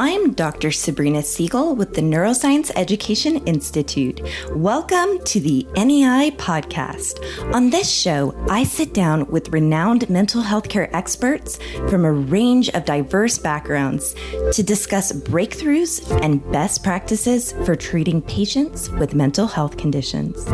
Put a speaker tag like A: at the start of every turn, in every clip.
A: I'm Dr. Sabrina Siegel with the Neuroscience Education Institute. Welcome to the NEI podcast. On this show, I sit down with renowned mental health care experts from a range of diverse backgrounds to discuss breakthroughs and best practices for treating patients with mental health conditions.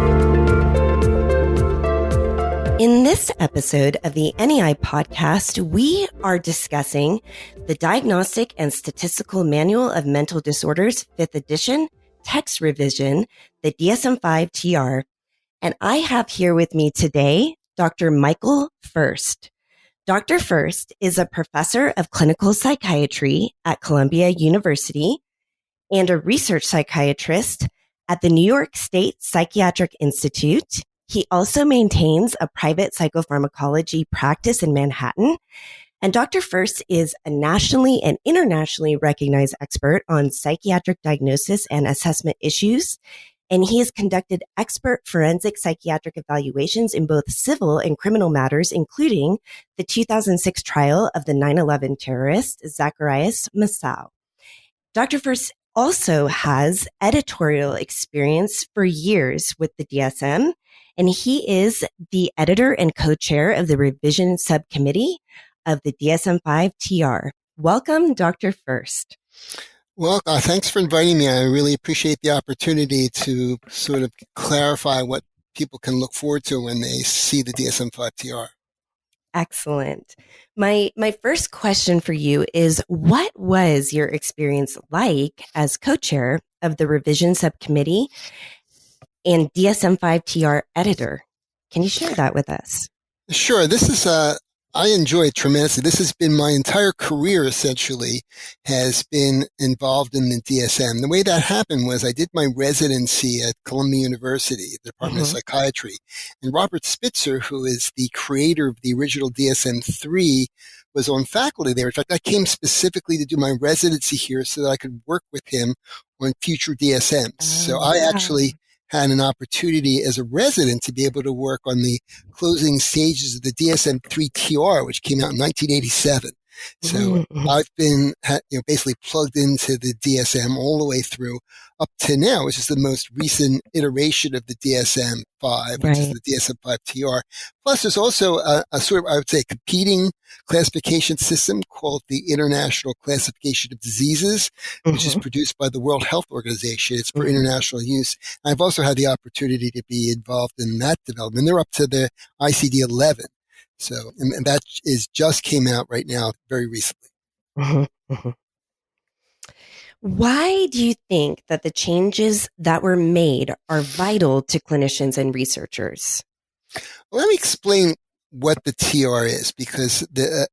A: In this episode of the NEI podcast, we are discussing the Diagnostic and Statistical Manual of Mental Disorders, 5th edition, text revision, the DSM-5-TR. And I have here with me today, Dr. Michael Furst. Dr. Furst is a professor of clinical psychiatry at Columbia University and a research psychiatrist at the New York State Psychiatric Institute. He also maintains a private psychopharmacology practice in Manhattan. And Dr. Furst is a nationally and internationally recognized expert on psychiatric diagnosis and assessment issues. And he has conducted expert forensic psychiatric evaluations in both civil and criminal matters, including the 2006 trial of the 9/11 terrorist, Zacarias Moussaoui. Dr. Furst also has editorial experience for years with the DSM, and he is the editor and co-chair of the Revision Subcommittee of the DSM-5-TR. Welcome, Dr. Furst.
B: Well, thanks for inviting me. I really appreciate the opportunity to sort of clarify what people can look forward to when they see the DSM-5-TR.
A: Excellent. My first question for you is, what was your experience like as co-chair of the Revision Subcommittee and DSM-5-TR editor? Can you share that with us?
B: Sure. This is, I enjoy it tremendously. This has been my entire career, essentially, has been involved in the DSM. The way that happened was I did my residency at Columbia University, the Department of Psychiatry. And Robert Spitzer, who is the creator of the original DSM-3, was on faculty there. In fact, I came specifically to do my residency here so that I could work with him on future DSMs. So I actually had an opportunity as a resident to be able to work on the closing stages of the DSM-3-TR, which came out in 1987. So I've been basically plugged into the DSM all the way through up to now, which is the most recent iteration of the DSM-5, which is the DSM-5-TR. Plus, there's also a sort of, I would say, competing classification system called the International Classification of Diseases, which is produced by the World Health Organization. It's for international use. I've also had the opportunity to be involved in that development. They're up to the ICD-11. So, and that is just came out right now very recently.
A: Why do you think that the changes that were made are vital to clinicians and researchers?
B: Well, let me explain what the TR is, because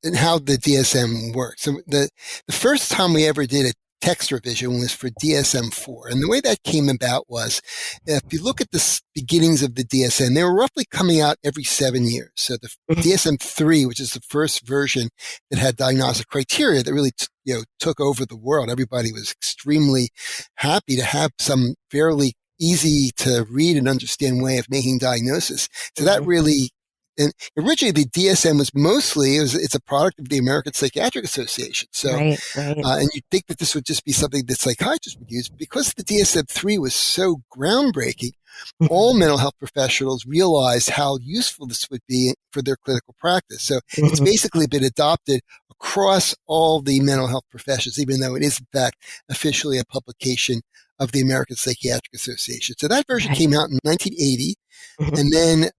B: and how the DSM works. So the first time we ever did a text revision was for DSM-4. And the way that came about was, if you look at the beginnings of the DSM, they were roughly coming out every 7 years. So the DSM-3, which is the first version that had diagnostic criteria that really took over the world. Everybody was extremely happy to have some fairly easy to read and understand way of making diagnosis. So that really, and originally the DSM was mostly, it's a product of the American Psychiatric Association. So, and you'd think that this would just be something that psychiatrists would use. Because the DSM-3 was so groundbreaking, all mental health professionals realized how useful this would be for their clinical practice. So it's basically been adopted across all the mental health professions, even though it is in fact officially a publication of the American Psychiatric Association. So that version came out in 1980. And then,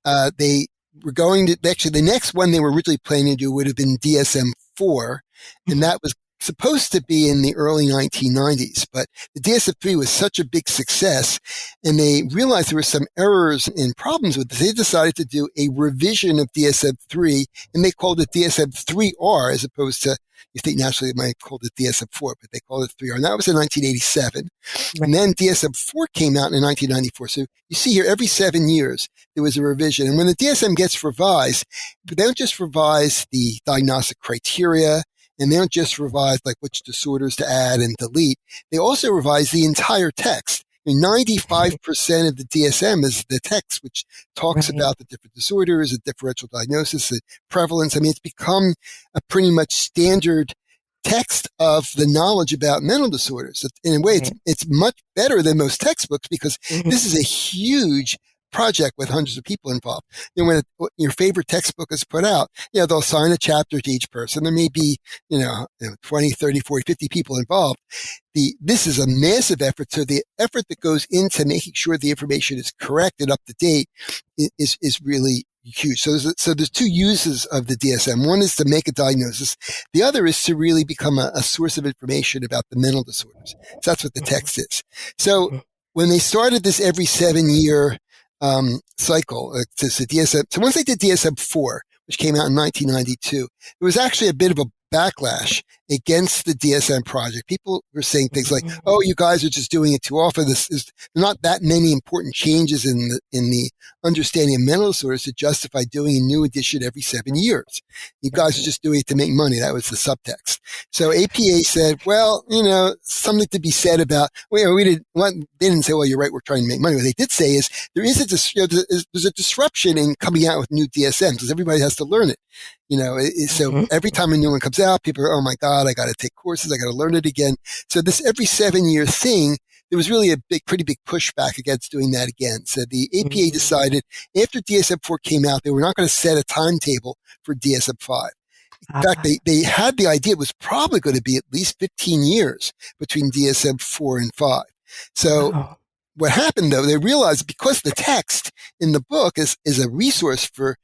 B: we're going to, actually the next one they were originally planning to do would have been DSM-4, and that was supposed to be in the early 1990s. But the DSM-3 was such a big success, and they realized there were some errors and problems with it. They decided to do a revision of DSM-3, and they called it DSM-3R, as opposed to, you think naturally they might have called it DSM-4, but they called it 3R. And that was in 1987. And then DSM-4 came out in 1994. So you see here, every 7 years, there was a revision. And when the DSM gets revised, they don't just revise the diagnostic criteria, and they don't just revise like which disorders to add and delete. They also revise the entire text. 95% of the DSM is the text, which talks about the different disorders, the differential diagnosis, the prevalence. I mean, it's become a pretty much standard text of the knowledge about mental disorders. In a way, it's much better than most textbooks because this is a huge project with hundreds of people involved. When your favorite textbook is put out, they'll assign a chapter to each person. There may be, 20, 30, 40, 50 people involved. This is a massive effort. So the effort that goes into making sure the information is correct and up to date is really huge. So there's two uses of the DSM. One is to make a diagnosis. The other is to really become a source of information about the mental disorders. So that's what the text is. So when they started this every 7-year cycle, the DSM. So once they did DSM-4, which came out in 1992, there was actually a bit of a backlash against the DSM project. People were saying things like, "Oh, you guys are just doing it too often. This is not that many important changes in the understanding of mental disorders to justify doing a new edition every 7 years. You guys are just doing it to make money." That was the subtext. So APA said, "Well, something to be said about." They didn't say, "Well, you're right. We're trying to make money." What they did say is there's a disruption in coming out with new DSMs because everybody has to learn it. So every time a new one comes out, people are, "Oh my God, I got to take courses. I got to learn it again." So this every 7-year thing, there was really a pretty big pushback against doing that again. So the APA decided after DSM-4 came out, they were not going to set a timetable for DSM-5. In fact, they had the idea it was probably going to be at least 15 years between DSM-4 and 5. So what happened, though, they realized because the text in the book is a resource for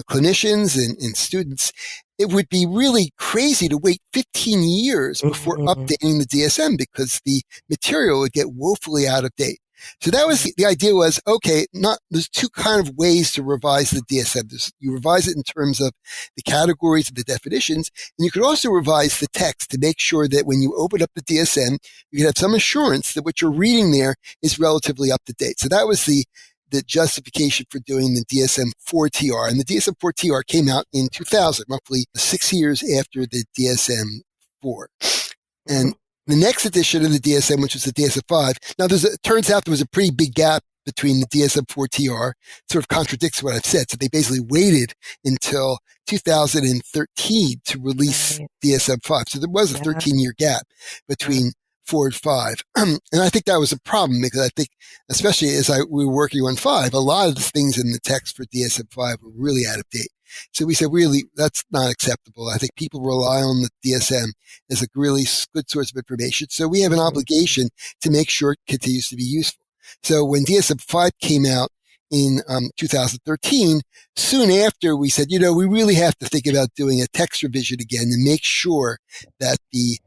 B: clinicians and students, it would be really crazy to wait 15 years before updating the DSM because the material would get woefully out of date. So that was the idea was, okay, there's two kind of ways to revise the DSM. You revise it in terms of the categories and the definitions, and you could also revise the text to make sure that when you open up the DSM, you can have some assurance that what you're reading there is relatively up to date. So that was the justification for doing the DSM-4-TR. And the DSM-4-TR came out in 2000, roughly 6 years after the DSM-4. And the next edition of the DSM, which was the DSM-5, now it turns out there was a pretty big gap between the DSM-4-TR, sort of contradicts what I've said. So they basically waited until 2013 to release DSM-5. So there was a 13-year gap between 4 and 5. And I think that was a problem because I think, especially as we were working on 5, a lot of the things in the text for DSM-5 were really out of date. So we said, really, that's not acceptable. I think people rely on the DSM as a really good source of information. So we have an obligation to make sure it continues to be useful. So when DSM-5 came out in 2013, soon after we said, we really have to think about doing a text revision again and make sure that the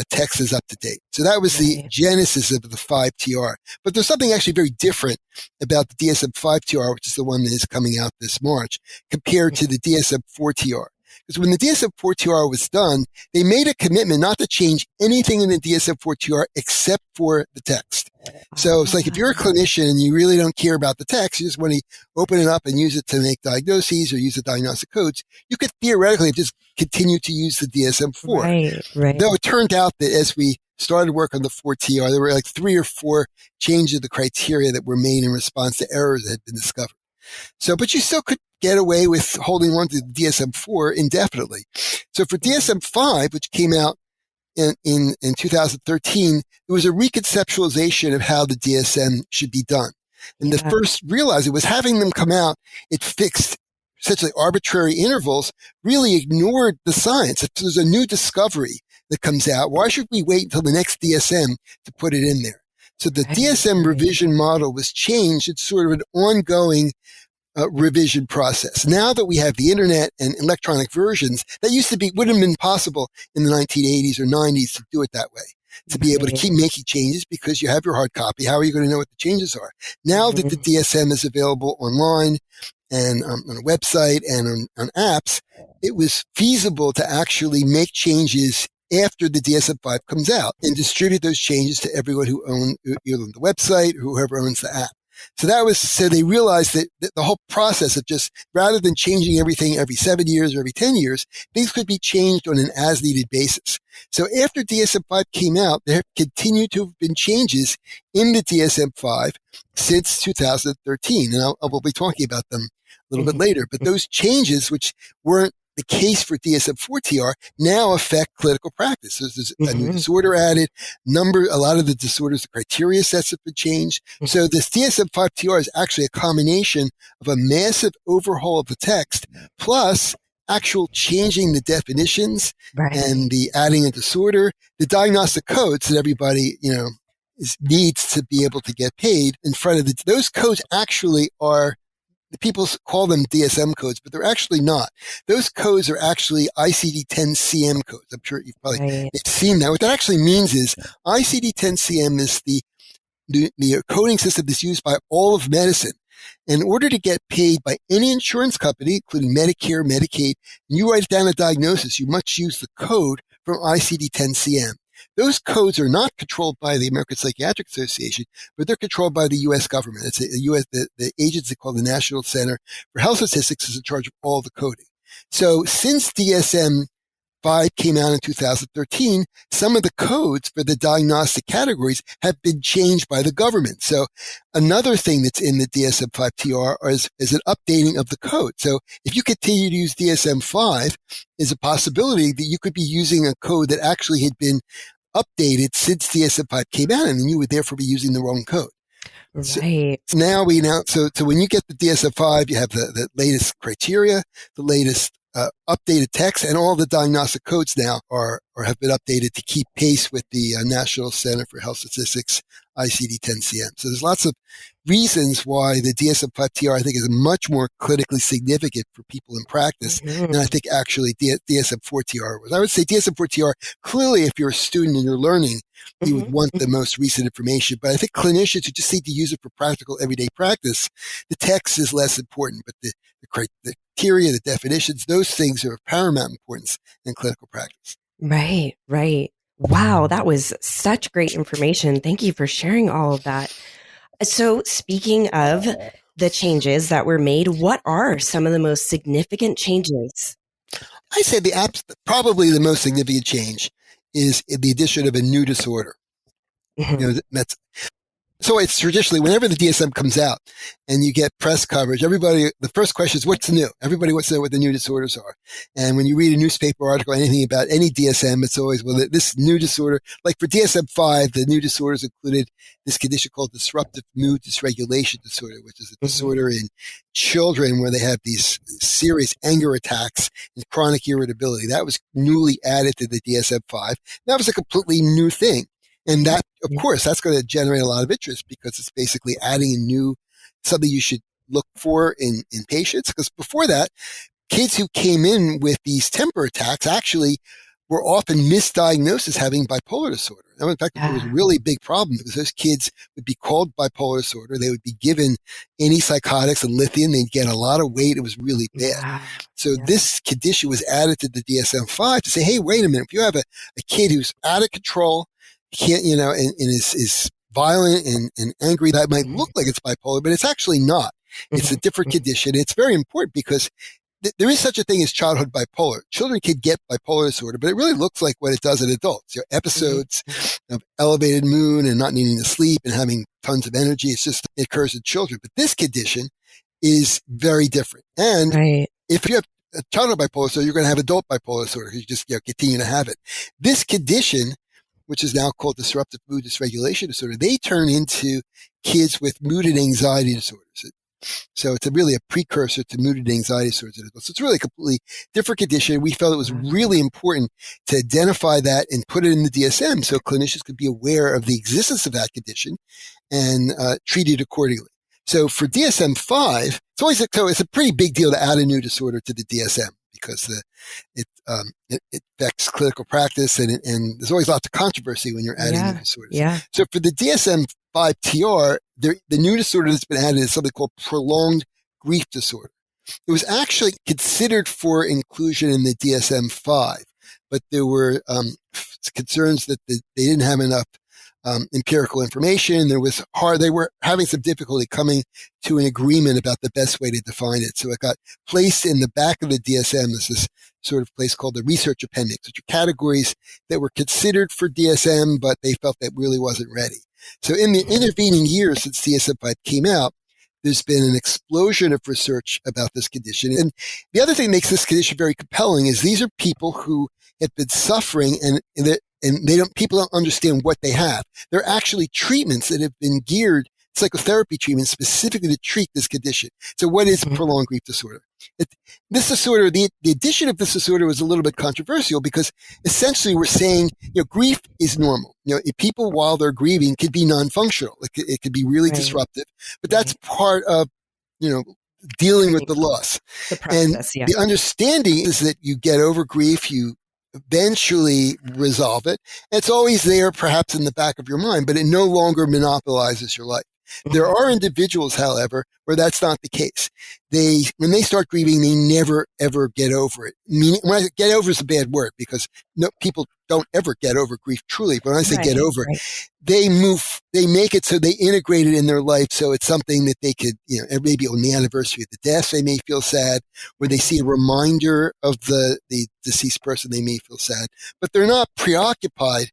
B: text is up to date. So that was the genesis of the 5-TR. But there's something actually very different about the DSM-5-TR, which is the one that is coming out this March, compared to the DSM-4-TR. Because when the DSM-4-TR was done, they made a commitment not to change anything in the DSM-4-TR except for the text. So it's like if you're a clinician and you really don't care about the text, you just want to open it up and use it to make diagnoses or use the diagnostic codes, you could theoretically just continue to use the DSM-4.
A: Right.
B: Though it turned out that as we started work on the 4-TR, there were like 3 or 4 changes of the criteria that were made in response to errors that had been discovered. So, but you still could get away with holding on to the DSM-4 indefinitely. So for DSM-5, which came out in 2013, it was a reconceptualization of how the DSM should be done. And the first realized it was having them come out, it fixed essentially arbitrary intervals, really ignored the science. If there's a new discovery that comes out, why should we wait until the next DSM to put it in there? So the DSM revision model was changed. It's sort of an ongoing revision process. Now that we have the internet and electronic versions, that wouldn't have been possible in the 1980s or 90s to do it that way, to be able to keep making changes because you have your hard copy. How are you going to know what the changes are? Now that the DSM is available online and on a website and on apps, it was feasible to actually make changes after the DSM-5 comes out and distribute those changes to everyone who owns either the website or whoever owns the app. So they realized that the whole process of just, rather than changing everything every 7 years or every 10 years, things could be changed on an as-needed basis. So after DSM-5 came out, there have continued to have been changes in the DSM-5 since 2013. And I will be talking about them a little bit later. But those changes, which weren't the case for DSM-4-TR now affect clinical practice. So there's a new disorder added, a lot of the disorders, the criteria sets have been changed. So this DSM-5-TR is actually a combination of a massive overhaul of the text plus actual changing the definitions and the adding a disorder, the diagnostic codes that everybody, needs to be able to get paid in front of those codes actually are, the people call them DSM codes, but they're actually not. Those codes are actually ICD-10-CM codes. I'm sure you've probably seen that. What that actually means is ICD-10-CM is the coding system that's used by all of medicine. In order to get paid by any insurance company, including Medicare, Medicaid, and you write down a diagnosis, you must use the code from ICD-10-CM. Those codes are not controlled by the American Psychiatric Association, but they're controlled by the U.S. government. It's the agency called the National Center for Health Statistics is in charge of all the coding. So since DSM-5 came out in 2013, some of the codes for the diagnostic categories have been changed by the government. So another thing that's in the DSM-5-TR is an updating of the code. So if you continue to use DSM-5, is a possibility that you could be using a code that actually had been updated since DSM-5 came out, and then you would therefore be using the wrong code.
C: Right.
B: So when you get the DSM-5, you have the latest criteria, the latest updated text, and all the diagnostic codes now have been updated to keep pace with the National Center for Health Statistics ICD-10-CM. So there's lots of reasons why the DSM-5-TR, I think, is much more clinically significant for people in practice than I think actually DSM-4-TR was. I would say DSM-4-TR, clearly if you're a student and you're learning, you would want the most recent information. But I think clinicians who just need to use it for practical everyday practice, the text is less important, but the criteria, the definitions, those things are of paramount importance in clinical practice.
C: Right. Wow, that was such great information. Thank you for sharing all of that. So speaking of the changes that were made, what are some of the most significant changes?
B: I say probably the most significant change is the addition of a new disorder. So it's traditionally, whenever the DSM comes out and you get press coverage, the first question is, what's new? Everybody wants to know what the new disorders are. And when you read a newspaper article, anything about any DSM, it's always, well, this new disorder, like for DSM-5, the new disorders included this condition called disruptive mood dysregulation disorder, which is a disorder in children where they have these serious anger attacks and chronic irritability. That was newly added to the DSM-5. That was a completely new thing. And that, of course, that's going to generate a lot of interest because it's basically adding something you should look for in patients. Because before that, kids who came in with these temper attacks actually were often misdiagnosed as having bipolar disorder. And in fact, it was a really big problem because those kids would be called bipolar disorder. They would be given antipsychotics and lithium. They'd get a lot of weight. It was really bad. So this condition was added to the DSM-5 to say, hey, wait a minute. If you have a kid who's out of control, can't, and is violent and angry, that might look like it's bipolar, but it's actually not. It's a different condition. It's very important because there is such a thing as childhood bipolar. Children can get bipolar disorder, but it really looks like what it does in adults. Episodes of elevated mood and not needing to sleep and having tons of energy. It occurs in children. But this condition is very different. And if you have a childhood bipolar disorder, you're going to have adult bipolar disorder. You just continue to have it. This condition, which is now called disruptive mood dysregulation disorder, they turn into kids with mood and anxiety disorders. So it's really a precursor to mood and anxiety disorders. So it's really a completely different condition. We felt it was really important to identify that and put it in the DSM so clinicians could be aware of the existence of that condition and treat it accordingly. So for DSM-5, it's a pretty big deal to add a new disorder to the DSM because it affects clinical practice and there's always lots of controversy when you're adding new disorders. So for the DSM-5-TR, the new disorder that's been added is something called prolonged grief disorder. It was actually considered for inclusion in the DSM-5, but there were concerns that they didn't have enough empirical information. They were having some difficulty coming to an agreement about the best way to define it. So it got placed in the back of the DSM. There's this sort of place called the Research Appendix, which are categories that were considered for DSM, but they felt that really wasn't ready. So in the intervening years since DSM-5 came out, there's been an explosion of research about this condition. And the other thing that makes this condition very compelling is these are people who have been suffering and people don't understand what they have. They're actually treatments that have been geared, psychotherapy treatments specifically to treat this condition. So what is prolonged grief disorder? This disorder, the addition of this disorder was a little bit controversial because essentially we're saying, grief is normal. People while they're grieving could be non-functional. It could be really disruptive, but that's part of, dealing with the loss.
C: The process,
B: and the understanding is that you get over grief, you eventually resolve it. It's always there, perhaps in the back of your mind, but it no longer monopolizes your life. There are individuals, however, where that's not the case. When they start grieving, they never, ever get over it. Get over is a bad word because people don't ever get over grief truly. But when I say get over, they make it so they integrate it in their life. So it's something that they could, maybe on the anniversary of the death, they may feel sad. When they see a reminder of the deceased person, they may feel sad. But they're not preoccupied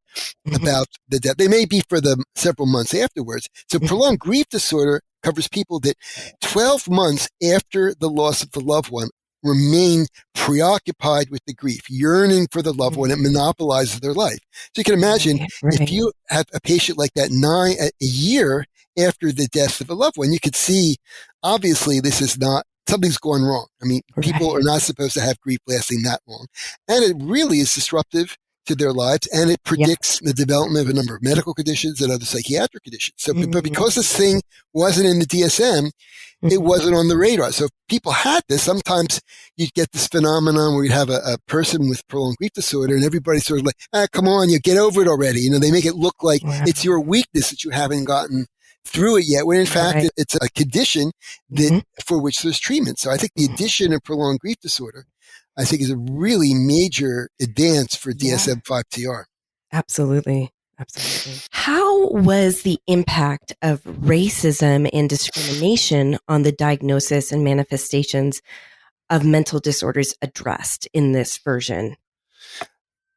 B: about the death. They may be for the several months afterwards. So prolonged grief disorder covers people that 12 months after the loss of the loved one remain preoccupied with the grief, yearning for the loved one. It monopolizes their life. So you can imagine if you have a patient like that a year after the death of a loved one, you could see, obviously, something's going wrong. I mean, people are not supposed to have grief lasting that long. And it really is disruptive to their lives, and it predicts the development of a number of medical conditions and other psychiatric conditions. So, but because this thing wasn't in the DSM, it wasn't on the radar. So if people had this, sometimes you'd get this phenomenon where you'd have a person with prolonged grief disorder and everybody's sort of like, come on, you get over it already. They make it look like it's your weakness that you haven't gotten through it yet, when in fact it's a condition that for which there's treatment. So I think the addition of prolonged grief disorder, I think, is a really major advance for DSM-5-TR.
C: Absolutely. Absolutely. How was the impact of racism and discrimination on the diagnosis and manifestations of mental disorders addressed in this version?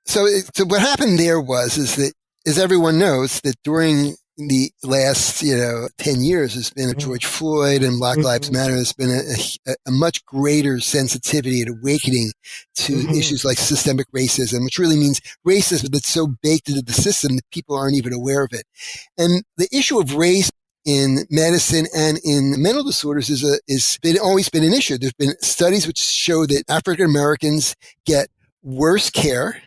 B: So what happened there is that, as everyone knows, that during the last, 10 years, there's been a George Floyd and Black Lives Matter. There's been a much greater sensitivity and awakening to issues like systemic racism, which really means racism that's so baked into the system that people aren't even aware of it. And the issue of race in medicine and in mental disorders is always been an issue. There's been studies which show that African Americans get worse care.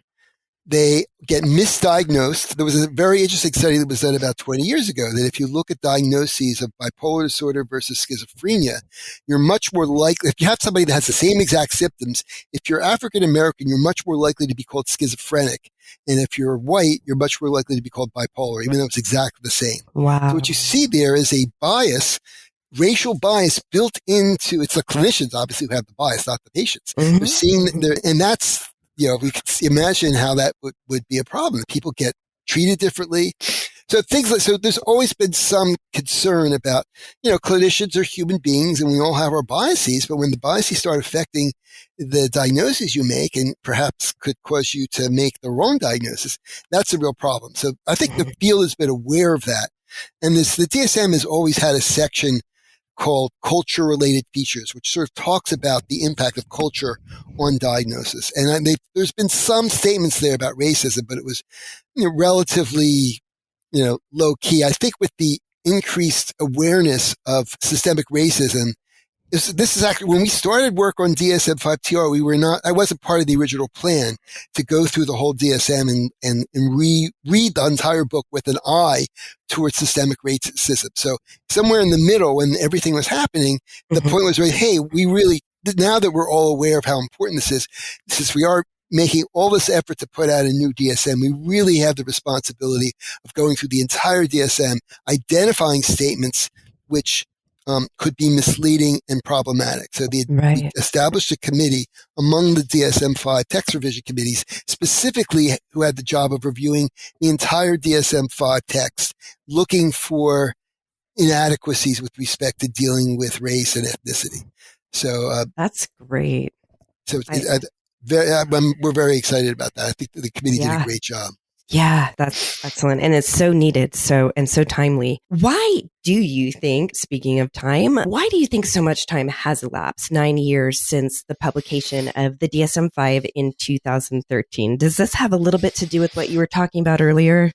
B: They get misdiagnosed. There was a very interesting study that was done about 20 years ago that if you look at diagnoses of bipolar disorder versus schizophrenia, you're much more likely, if you have somebody that has the same exact symptoms, if you're African American, you're much more likely to be called schizophrenic. And if you're white, you're much more likely to be called bipolar, even though it's exactly the same.
C: Wow.
B: So what you see there is a bias, racial bias built into, it's the clinicians obviously who have the bias, not the patients. They're seeing, and that's, we could imagine how that would be a problem. People get treated differently. So there's always been some concern about, clinicians are human beings and we all have our biases, but when the biases start affecting the diagnoses you make and perhaps could cause you to make the wrong diagnosis, that's a real problem. So I think the field has been aware of that. And the DSM has always had a section called culture-related features, which sort of talks about the impact of culture on diagnosis. And there's been some statements there about racism, but it was relatively, low key. I think with the increased awareness of systemic racism, this is actually, when we started work on DSM-5-TR, I wasn't part of the original plan to go through the whole DSM and reread the entire book with an eye towards systemic racism. So somewhere in the middle, when everything was happening, the point was, hey, now that we're all aware of how important this is, since we are making all this effort to put out a new DSM, we really have the responsibility of going through the entire DSM, identifying statements which could be misleading and problematic. So we established a committee among the DSM-5 text revision committees, specifically who had the job of reviewing the entire DSM-5 text, looking for inadequacies with respect to dealing with race and ethnicity. So
C: that's great.
B: So we're very excited about that. I think the committee did a great job.
C: Yeah, that's excellent. And it's so needed, so timely. Why do you think, speaking of time, why do you think so much time has elapsed, 9 years since the publication of the DSM-5 in 2013? Does this have a little bit to do with what you were talking about earlier?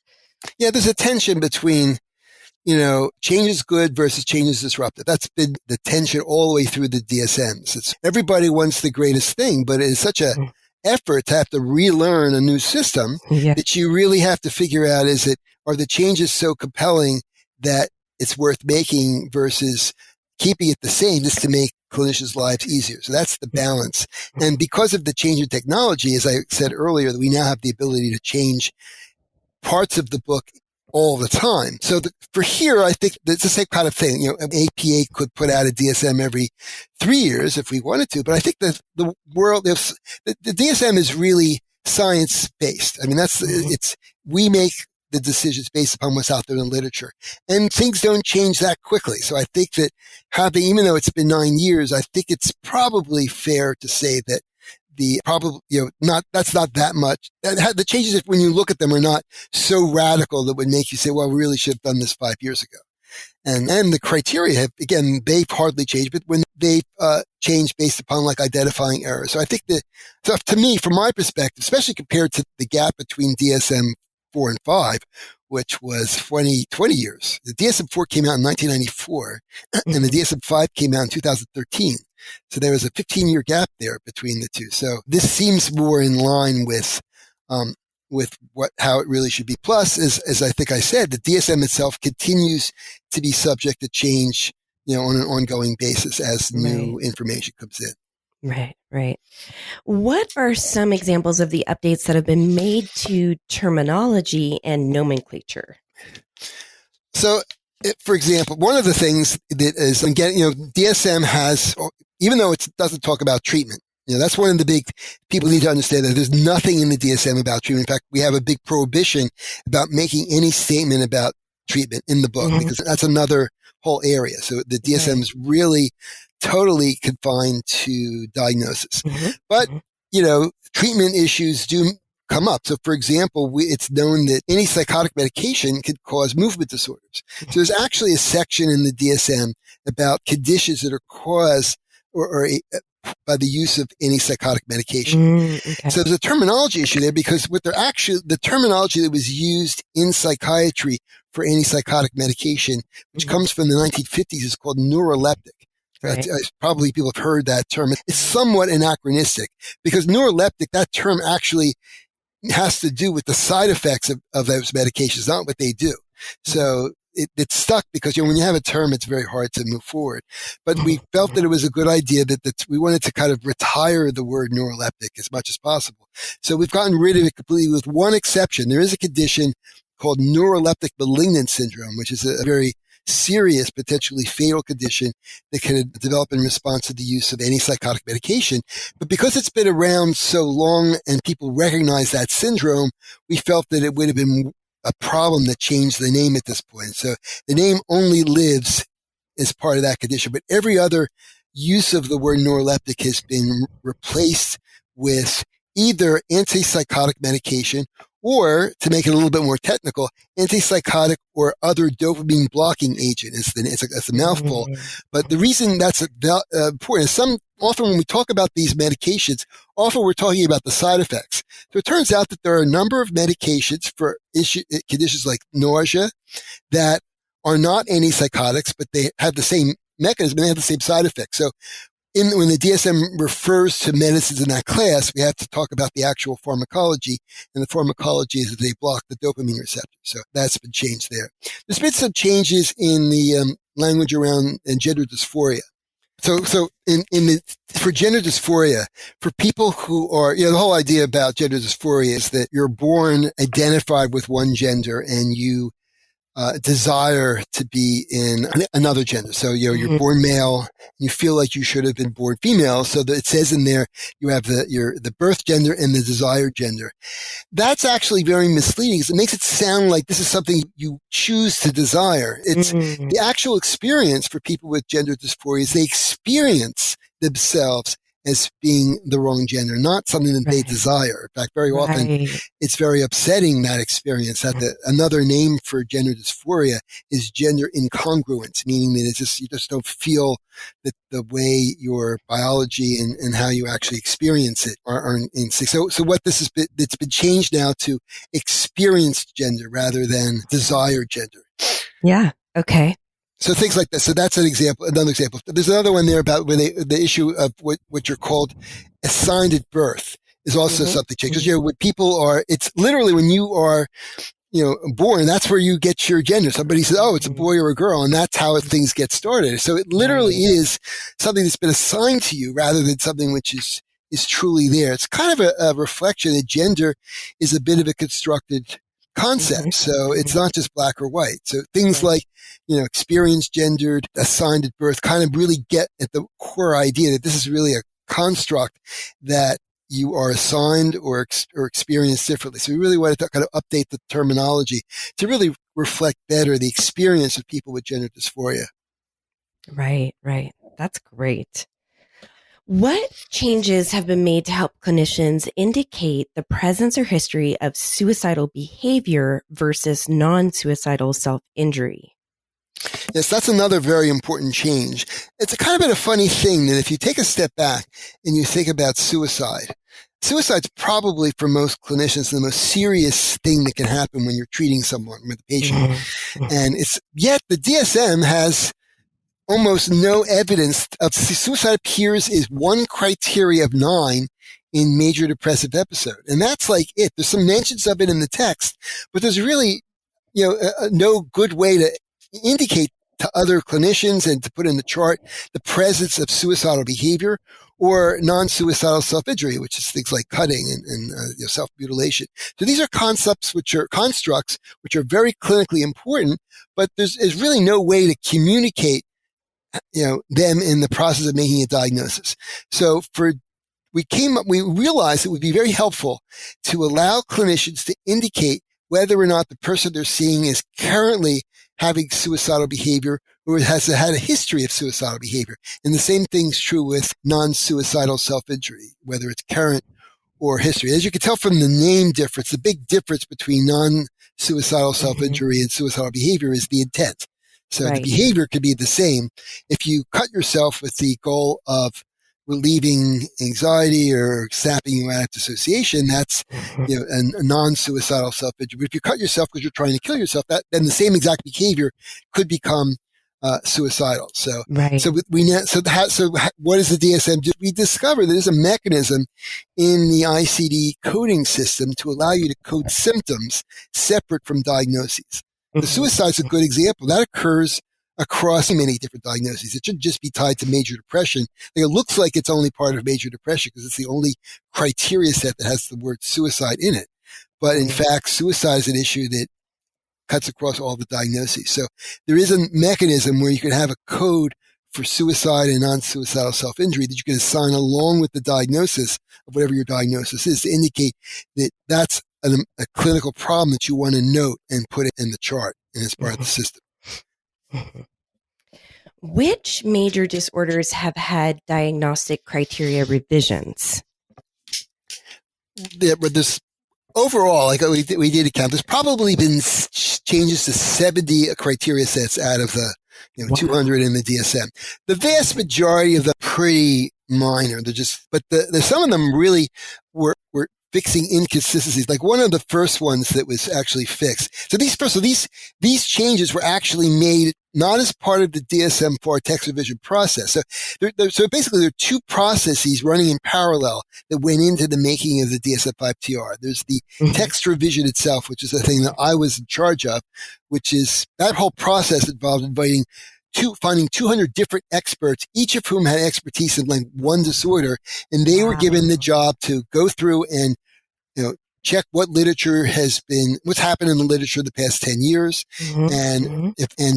B: Yeah, there's a tension between, change is good versus change is disruptive. That's been the tension all the way through the DSMs. Everybody wants the greatest thing, but it's such a effort to have to relearn a new system that you really have to figure out, are the changes so compelling that it's worth making versus keeping it the same just to make clinicians' lives easier. So that's the balance. And because of the change in technology, as I said earlier, that we now have the ability to change parts of the book all the time. So for here, I think it's the same kind of thing. APA could put out a DSM every 3 years if we wanted to, but I think that the DSM is really science-based. I mean, we make the decisions based upon what's out there in the literature, and things don't change that quickly. So I think that even though it's been 9 years, I think it's probably fair to say that that's not that much. The changes, when you look at them, are not so radical that would make you say, well, we really should have done this 5 years ago. And the criteria they've hardly changed, but when they've changed based upon identifying errors. So I think so to me, from my perspective, especially compared to the gap between DSM 4 and 5, which was 20 years. The DSM-4 came out in 1994, and the DSM-5 came out in 2013. So there was a 15-year gap there between the two. So this seems more in line with how it really should be. Plus, as I think I said, the DSM itself continues to be subject to change, on an ongoing basis as new information comes in.
C: Right. What are some examples of the updates that have been made to terminology and nomenclature?
B: So, for example, one of the things that is, again, DSM has, even though it doesn't talk about treatment, that's one of the big, people need to understand that there's nothing in the DSM about treatment. In fact, we have a big prohibition about making any statement about treatment in the book, because that's another whole area. So the DSM is really totally confined to diagnosis. But, treatment issues do come up. So, for example, it's known that any psychotic medication could cause movement disorders. So there's actually a section in the DSM about conditions that are caused by the use of antipsychotic medication. So there's a terminology issue there, because the terminology that was used in psychiatry for antipsychotic medication, which comes from the 1950s, is called neuroleptic. Probably people have heard that term. It's somewhat anachronistic, because neuroleptic, that term actually has to do with the side effects of those medications, not what they do. So it's stuck because, when you have a term, it's very hard to move forward. But we felt that it was a good idea that we wanted to kind of retire the word neuroleptic as much as possible. So we've gotten rid of it completely, with one exception. There is a condition called neuroleptic malignant syndrome, which is a very serious, potentially fatal condition that can develop in response to the use of antipsychotic medication. But because it's been around so long and people recognize that syndrome, we felt that it would have been a problem to change the name at this point. So the name only lives as part of that condition, but every other use of the word neuroleptic has been replaced with either antipsychotic medication, or, to make it a little bit more technical, antipsychotic or other dopamine blocking agent. It's a mouthful. But the reason that's important is often when we talk about these medications, often we're talking about the side effects. So it turns out that there are a number of medications for conditions like nausea that are not antipsychotics, but they have the same mechanism and they have the same side effects. So when the DSM refers to medicines in that class, we have to talk about the actual pharmacology, and the pharmacology is that they block the dopamine receptor. So that's been changed there. There's been some changes in the language around gender dysphoria. So for gender dysphoria, for people who are, the whole idea about gender dysphoria is that you're born identified with one gender and you desire to be in another gender. So, you're born male, you feel like you should have been born female. So that it says in there, you have the birth gender and the desired gender. That's actually very misleading, because it makes it sound like this is something you choose to desire. It's the actual experience for people with gender dysphoria is they experience themselves as being the wrong gender, not something that they desire. In fact, very often it's very upsetting, that experience, that another name for gender dysphoria is gender incongruence, meaning that you just don't feel that the way your biology and how you actually experience it are in sync. So what this has been, it's been changed now to experienced gender rather than desired gender.
C: Yeah. Okay.
B: So things like this. So that's an example, another example. There's another one there about where the issue of what you're called assigned at birth is also something changed. Because, when people are, it's literally when you are, born, that's where you get your gender. Somebody says, oh, it's a boy or a girl, and that's how things get started. So it literally is something that's been assigned to you rather than something which is truly there. It's kind of a reflection that gender is a bit of a constructed concept. So it's not just black or white. So things like, experienced, gendered, assigned at birth kind of really get at the core idea that this is really a construct that you are assigned or experienced differently. So we really want to kind of update the terminology to really reflect better the experience of people with gender dysphoria.
C: Right. That's great. What changes have been made to help clinicians indicate the presence or history of suicidal behavior versus non-suicidal self-injury?
B: Yes, that's another very important change. It's a kind of been a funny thing that if you take a step back and you think about suicide's probably for most clinicians the most serious thing that can happen when you're treating someone with a patient. And yet the DSM has almost no evidence of suicide appears is one criteria of 9 in major depressive episode. And that's like it. There's some mentions of it in the text, but there's really, no good way to indicate to other clinicians and to put in the chart the presence of suicidal behavior or non-suicidal self-injury, which is things like cutting and self-mutilation. So these are constructs which are very clinically important, but there's really no way to communicate them in the process of making a diagnosis. So we realized it would be very helpful to allow clinicians to indicate whether or not the person they're seeing is currently having suicidal behavior or has had a history of suicidal behavior. And the same thing's true with non-suicidal self-injury, whether it's current or history. As you can tell from the name difference, the big difference between non-suicidal self-injury and suicidal behavior is the intent. So the behavior could be the same. If you cut yourself with the goal of relieving anxiety or sapping you out of dissociation, that's a non-suicidal self-injury. But if you cut yourself because you're trying to kill yourself, then the same exact behavior could become suicidal. So what does the DSM do? We discovered that there's a mechanism in the ICD coding system to allow you to code symptoms separate from diagnoses. The suicide's a good example. That occurs across many different diagnoses. It shouldn't just be tied to major depression. It looks like it's only part of major depression because it's the only criteria set that has the word suicide in it. But in fact, suicide is an issue that cuts across all the diagnoses. So there is a mechanism where you can have a code for suicide and non-suicidal self-injury that you can assign along with the diagnosis of whatever your diagnosis is to indicate that that's a clinical problem that you want to note and put it in the chart and as part of the system.
C: Which major disorders have had diagnostic criteria revisions?
B: But this overall, like we did count, there's probably been changes to 70 criteria sets out of the 200 in the DSM. The vast majority of them are pretty minor. But some of them really were fixing inconsistencies. Like one of the first ones that was actually fixed. So these changes were actually made not as part of the DSM-5 text revision process. So basically there are two processes running in parallel that went into the making of the DSM-5-TR. There's the text revision itself, which is the thing that I was in charge of, which is that whole process involved finding 200 different experts, each of whom had expertise in like one disorder, and they were given the job to go through and check what's happened in the literature the past 10 years, and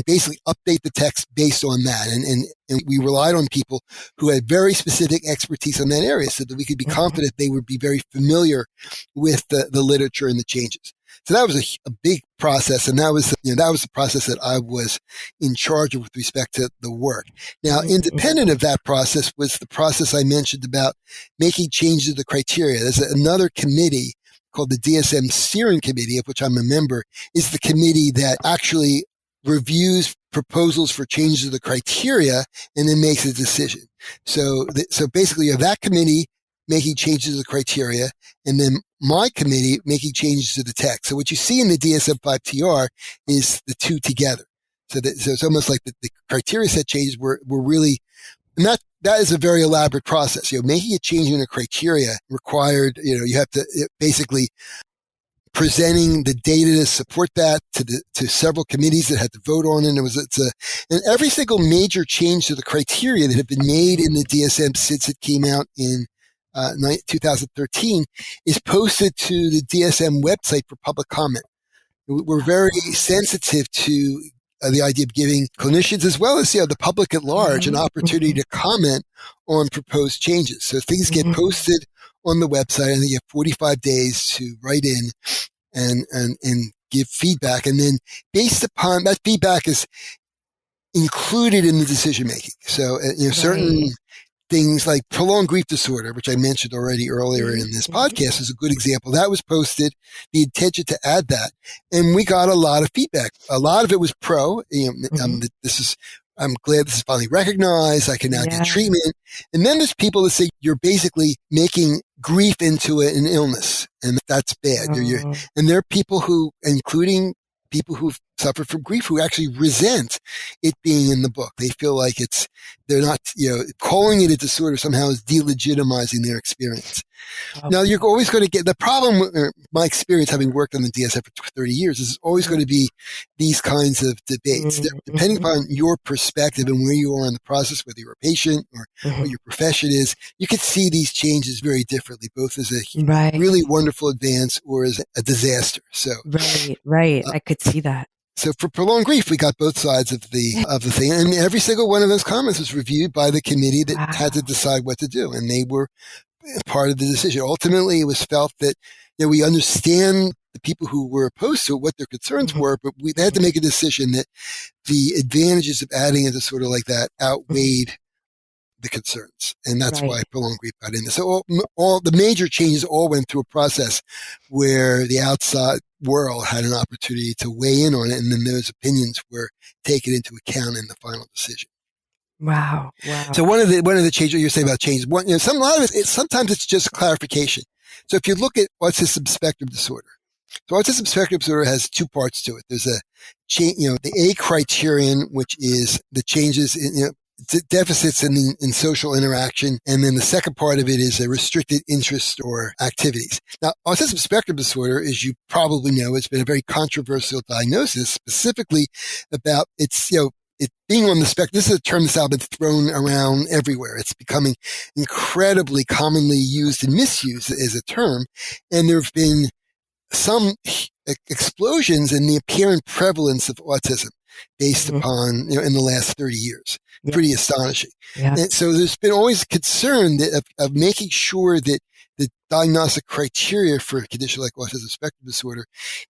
B: basically update the text based on that. And we relied on people who had very specific expertise in that area so that we could be confident they would be very familiar with the literature and the changes. So that was a big process, and that was the process that I was in charge of with respect to the work. Now, independent of that process was the process I mentioned about making changes to the criteria. There's another committee called the DSM Steering Committee, of which I'm a member, is the committee that actually reviews proposals for changes to the criteria and then makes a decision. So basically you have that committee making changes to the criteria, and then my committee making changes to the text. So what you see in the DSM-5-TR is the two together. So it's almost like the criteria set changes were really, and that is a very elaborate process. Making a change in a criteria required, you have to basically presenting the data to support that to several committees that had to vote on it. And every single major change to the criteria that had been made in the DSM since it came out in 2013 is posted to the DSM website for public comment. We're very sensitive to the idea of giving clinicians as well as the public at large an opportunity to comment on proposed changes. So things get posted on the website, and then you have 45 days to write in and give feedback. And then based upon that feedback is included in the decision making. So, certain things like prolonged grief disorder, which I mentioned already earlier in this podcast, is a good example. That was posted, the intention to add that. And we got a lot of feedback. A lot of it was pro. I'm glad this is finally recognized. I can now get treatment. And then there's people that say you're basically making grief into an illness, and that's bad. And there are people who, including people who've suffered from grief, who actually resent it being in the book. They feel like they're not, calling it a disorder somehow is delegitimizing their experience. Okay. Now, you're always going to get the problem. My experience, having worked on the DSM for 30 years, is always going to be these kinds of debates. Depending upon your perspective and where you are in the process, whether you're a patient or what your profession is, you could see these changes very differently, both as a really wonderful advance or as a disaster. So,
C: right. I could see that.
B: So for prolonged grief, we got both sides of the thing, and every single one of those comments was reviewed by the committee that had to decide what to do, and they were part of the decision. Ultimately, it was felt that we understand the people who were opposed to it, what their concerns were, but they had to make a decision that the advantages of adding a disorder like that outweighed the concerns, and that's why prolonged grief got in there. So all the major changes all went through a process where the outside world had an opportunity to weigh in on it, and then those opinions were taken into account in the final decision.
C: Wow.
B: So one of the changes you're saying about changes, a lot of it, sometimes it's just clarification. So if you look at autism spectrum disorder, so autism spectrum disorder has two parts to it. There's the A criterion, which is the changes in, deficits in social interaction. And then the second part of it is a restricted interest or activities. Now, autism spectrum disorder, as you probably know, has been a very controversial diagnosis, specifically about it being on the spectrum. This is a term that's now been thrown around everywhere. It's becoming incredibly commonly used and misused as a term. And there have been some explosions in the apparent prevalence of autism based upon, in the last 30 years. Pretty astonishing. And so there's been always concern of making sure that the diagnostic criteria for a condition like autism spectrum disorder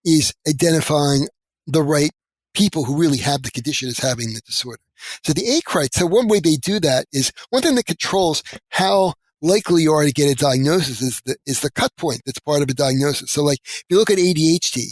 B: is identifying the right people who really have the condition as having the disorder. So the A criteria, so one way they do that is, one thing that controls how likely you are to get a diagnosis is the cut point that's part of a diagnosis. So like if you look at ADHD,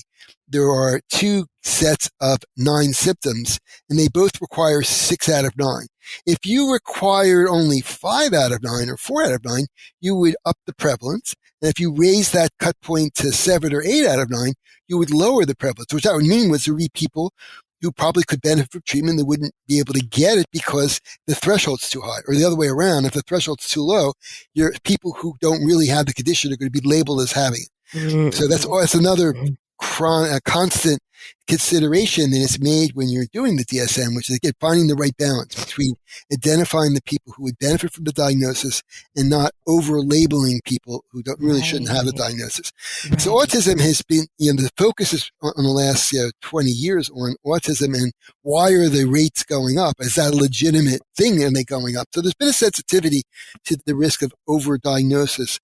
B: there are 2 sets of 9 symptoms, and they both require 6 out of 9. If you required only 5 out of 9 or 4 out of 9, you would up the prevalence. And if you raise that cut point to 7 or 8 out of 9, you would lower the prevalence. Which that would mean was there would be people who probably could benefit from treatment that wouldn't be able to get it because the threshold's too high. Or the other way around, if the threshold's too low, your people who don't really have the condition are going to be labeled as having it. So that's another constant consideration that is made when you're doing the DSM, which is, again, finding the right balance between identifying the people who would benefit from the diagnosis and not over-labeling people who really shouldn't have the diagnosis. So autism has been, the focus is on the last 20 years on autism and why are the rates going up? Is that a legitimate thing? Are they going up? So there's been a sensitivity to the risk of over-diagnosis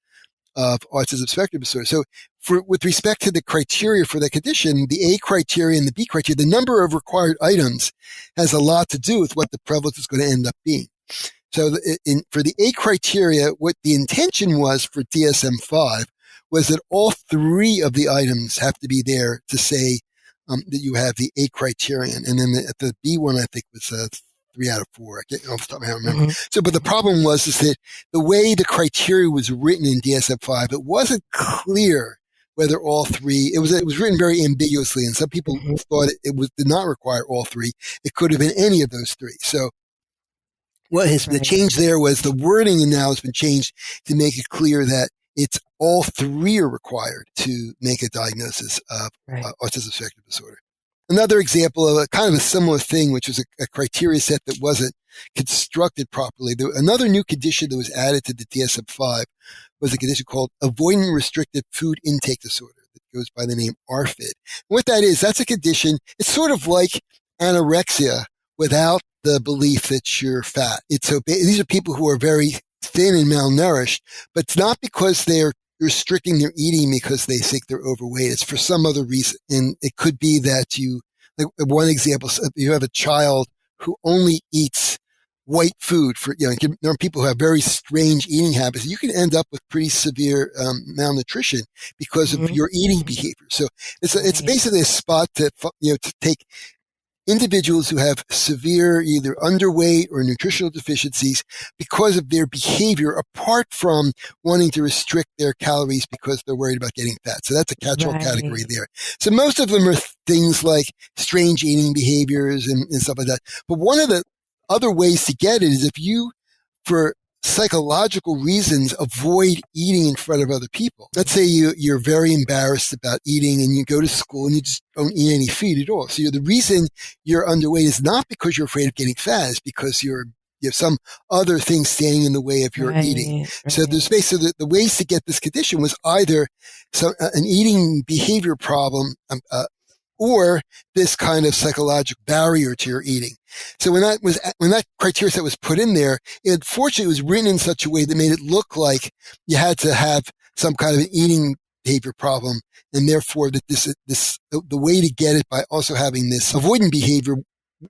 B: of autism spectrum disorder. So with respect to the criteria for the condition, the A criteria and the B criteria, the number of required items has a lot to do with what the prevalence is going to end up being. So for the A criteria, what the intention was for DSM-5 was that all three of the items have to be there to say that you have the A criterion. And then the B one, I think, was 3 out of 4. I can't off the top of my head, remember.
C: Mm-hmm.
B: So, but the problem was that the way the criteria was written in DSM-5, it wasn't clear whether all three. It was written very ambiguously, and some people thought it did not require all three. It could have been any of those three. So, the change there was the wording now has been changed to make it clear that it's all three are required to make a diagnosis of autism spectrum disorder. Another example of a kind of a similar thing, which was a criteria set that wasn't constructed properly. Another new condition that was added to the DSM-5 was a condition called avoidant restrictive food intake disorder that goes by the name ARFID. What that is, that's a condition, it's sort of like anorexia without the belief that you're fat. These are people who are very thin and malnourished, but it's not because they're restricting their eating because they think they're overweight. It's for some other reason. And it could be that like one example, you have a child who only eats white food there are people who have very strange eating habits. You can end up with pretty severe malnutrition because of your eating behavior. So it's basically a spot to take individuals who have severe either underweight or nutritional deficiencies because of their behavior apart from wanting to restrict their calories because they're worried about getting fat. So that's a catch-all category there. So most of them are things like strange eating behaviors and stuff like that. But one of the other ways to get it is if you, for psychological reasons, avoid eating in front of other people. Let's say you're very embarrassed about eating and you go to school and you just don't eat any food at all. So the reason you're underweight is not because you're afraid of getting fat, it's because you have some other thing standing in the way of your eating. So there's basically the ways to get this condition was either an eating behavior problem, or this kind of psychological barrier to your eating. So when that criteria set was put in there, unfortunately it was written in such a way that made it look like you had to have some kind of an eating behavior problem, and therefore that the way to get it by also having this avoidant behavior,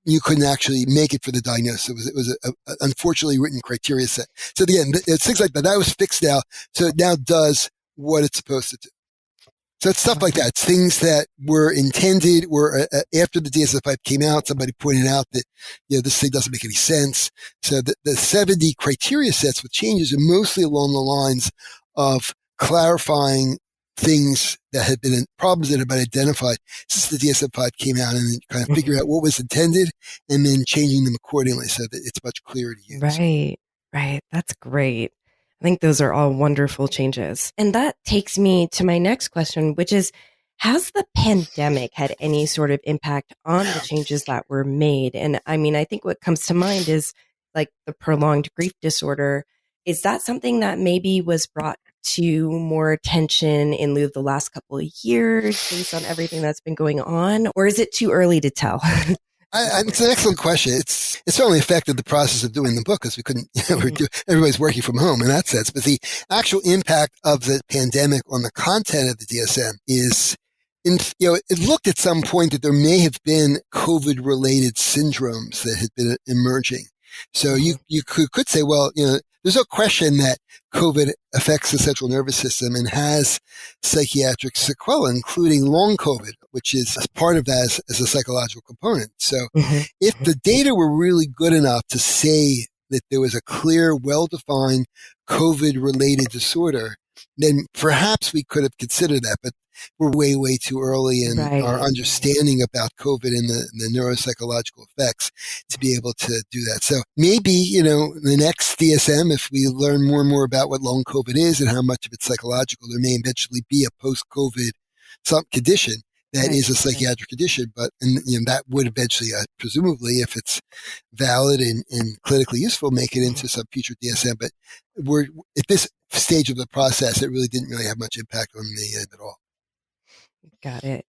B: you couldn't actually make it for the diagnosis. It was a unfortunately written criteria set. So again, it's things like that. That was fixed now, so it now does what it's supposed to do. So it's stuff like that. It's things that were intended, after the DSM-5 came out, somebody pointed out that, this thing doesn't make any sense. So the 70 criteria sets with changes are mostly along the lines of clarifying things that had been problems that had been identified since the DSM-5 came out, and then kind of figure out what was intended and then changing them accordingly so that it's much clearer to use.
C: Right. That's great. I think those are all wonderful changes. And that takes me to my next question, which is, has the pandemic had any sort of impact on the changes that were made? And I mean, I think what comes to mind is like the prolonged grief disorder. Is that something that maybe was brought to more attention in lieu of the last couple of years based on everything that's been going on? Or is it too early to tell?
B: It's an excellent question. It certainly affected the process of doing the book because we couldn't, everybody's working from home in that sense. But the actual impact of the pandemic on the content of the DSM is, it looked at some point that there may have been COVID-related syndromes that had been emerging. So you could say, well, there's no question that COVID affects the central nervous system and has psychiatric sequelae, including long COVID, which is part of that as a psychological component. So if the data were really good enough to say that there was a clear, well-defined COVID-related disorder, then perhaps we could have considered that. But we're way, way too early in our understanding about COVID and the neuropsychological effects to be able to do that. So maybe, the next DSM, if we learn more and more about what long COVID is and how much of it's psychological, there may eventually be a post-COVID condition that is a psychiatric condition. But that would eventually, presumably, if it's valid and clinically useful, make it into some future DSM. But we're at this stage of the process, it really didn't have much impact on me at all.
C: Got it.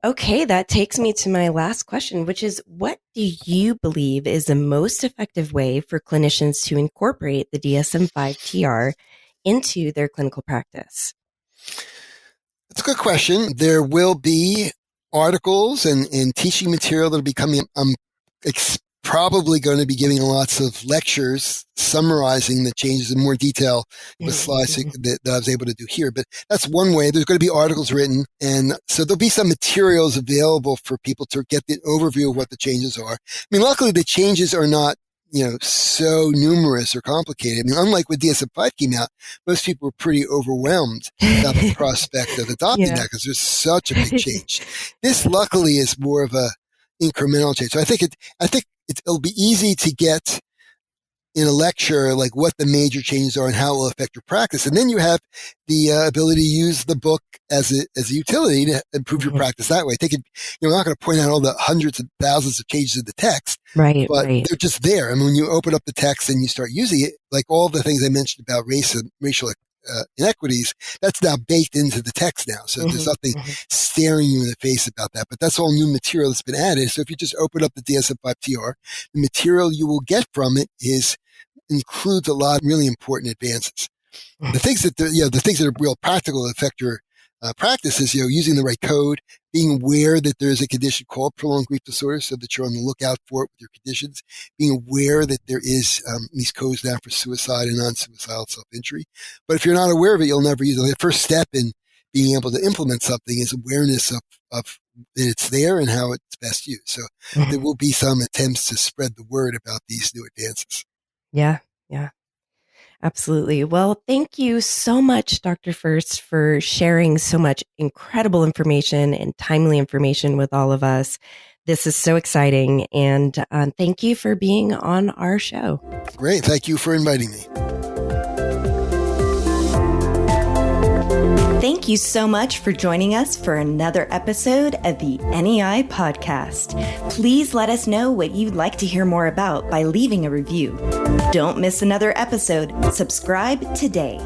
C: Okay, that takes me to my last question, which is, what do you believe is the most effective way for clinicians to incorporate the DSM-5-TR into their clinical practice?
B: That's a good question. There will be articles and teaching material that will be coming. I'm probably going to be giving lots of lectures summarizing the changes in more detail with slides that I was able to do here. But that's one way. There's going to be articles written. And so there'll be some materials available for people to get the overview of what the changes are. I mean, luckily the changes are not, so numerous or complicated. I mean, unlike when DSM-5 came out, most people were pretty overwhelmed about the prospect of adopting that because there's such a big change. This luckily is more of a incremental change. So I think it'll be easy to get in a lecture like what the major changes are and how it will affect your practice. And then you have the ability to use the book as a utility to improve your practice that way. We're not going to point out all the hundreds of thousands of changes in the text, but they're just there. I mean, when you open up the text and you start using it, like all the things I mentioned about race and racial inequities, that's now baked into the text now. So there's nothing staring you in the face about that, but that's all new material that's been added. So if you just open up the DSM-5-TR, the material you will get from it includes a lot of really important advances. The things that the things that are real practical that affect your practice is using the right code, being aware that there's a condition called prolonged grief disorder, so that you're on the lookout for it with your conditions. Being aware that there is these codes now for suicide and non-suicidal self-injury. But if you're not aware of it, you'll never use it. The first step in being able to implement something is awareness of that it's there and how it's best used. So there will be some attempts to spread the word about these new advances.
C: Yeah. Absolutely. Well, thank you so much, Dr. First, for sharing so much incredible information and timely information with all of us. This is so exciting. And thank you for being on our show.
B: Great. Thank you for inviting me.
A: Thank you so much for joining us for another episode of the NEI podcast. Please let us know what you'd like to hear more about by leaving a review. Don't miss another episode. Subscribe today.